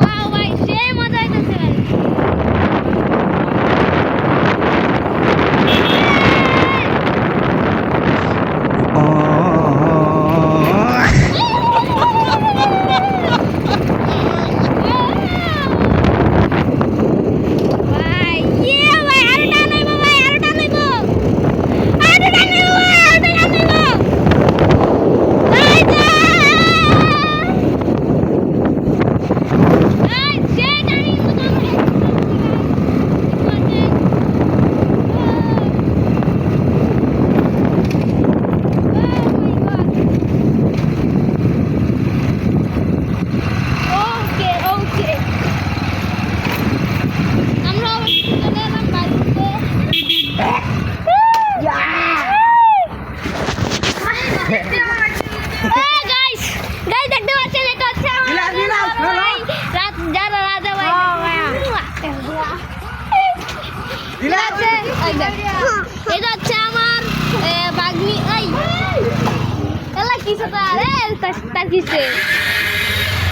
ভাই সেই মজা হইতেছে ভাই। ভাই ইয়ে ভাই আরো টান হইব ভাই আরো টান হইব আরো টান হইব ভাই আরো টান হইব ভাই যা ভাই সেই টানি তো ওকে ওকে আমরা আবার চলে এলাম বাড়িতে। গাইস গাইস দেখতে পাচ্ছেন এটা হচ্ছে আমাদের ভাই রাত যারা রাজা ভাই এটা হচ্ছে আমার বাগনি এই এলা কিসে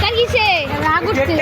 তার কিসে রাগ উঠছে